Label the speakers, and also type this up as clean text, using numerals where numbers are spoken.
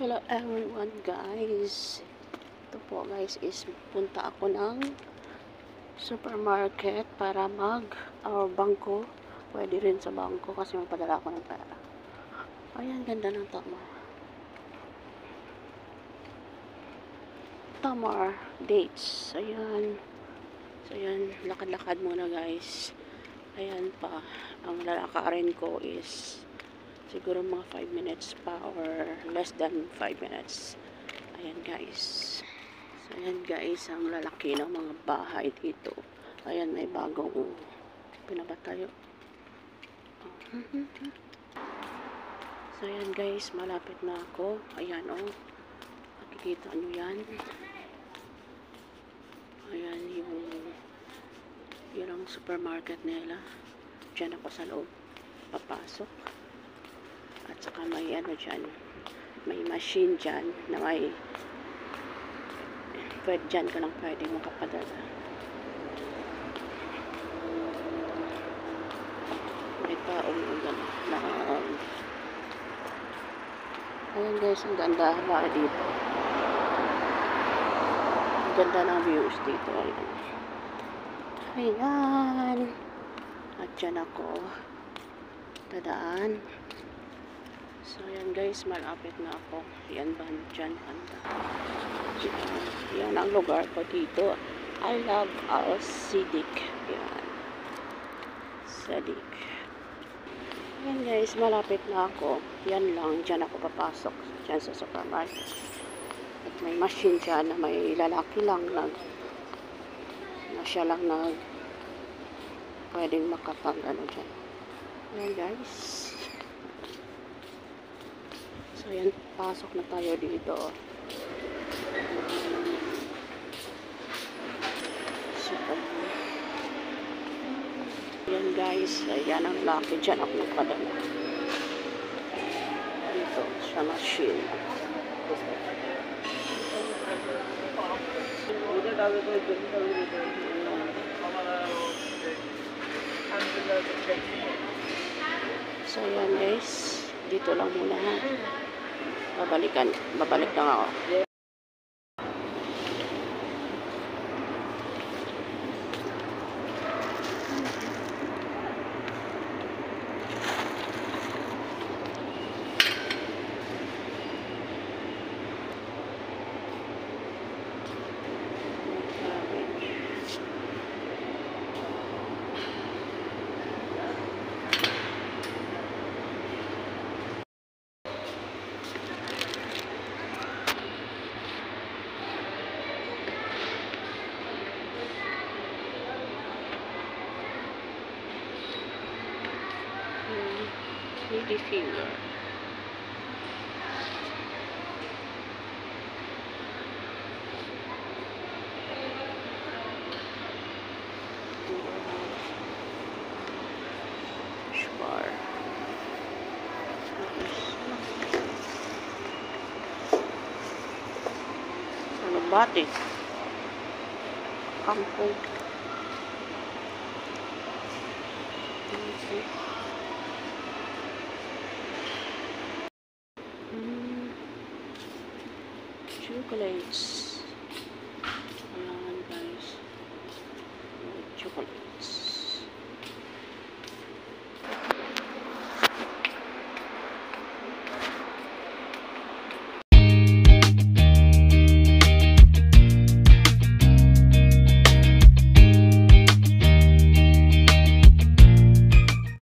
Speaker 1: Hello everyone guys. Ito po guys is punta ako ng supermarket para bangko. Pwede rin sa bangko kasi magpadala ako ng pera. Ayan, ganda ng Tamar dates. Ayan. So ayan, lakad-lakad muna guys. Ayan pa. Ang lalakarin ko is siguro mga 5 minutes pa or less than 5 minutes. Ayan guys. So ayan guys, ang lalaki ng mga bahay dito. Ayan, may bagong pinapatayo. So ayan guys, malapit na ako. Ayan oh. Makikita nyo yan. Ayan yung ang supermarket nila. Diyan ako sa loob. Papasok. At saka may ano dyan, may machine dyan na may dyan ka lang pwede makapadala. May taong na ayan guys, ang ganda ba dito. Ang ganda ng views dito. Ayan. At dyan ako dadaan. So, yan guys, malapit na ako. Yan ba? Diyan, banda. Yan ang lugar ko dito. I love Al-Siddiq. Yan. Siddiq. Yan guys, malapit na ako. Yan lang, diyan ako papasok. Diyan sa supermarket. At may machine dyan na may lalaki lang na siya lang pwedeng ano dyan. Yan guys. So, yan, pasok na tayo dito. Super. Yan guys, ayan ang laki dyan ako nagpadala. Dito, sa machine. So, yan guys, dito lang muna ha. Babalik lang ako. Lady finger. Spar. Ano bati? Kampong. Chocolates. Ayan guys. Chocolates.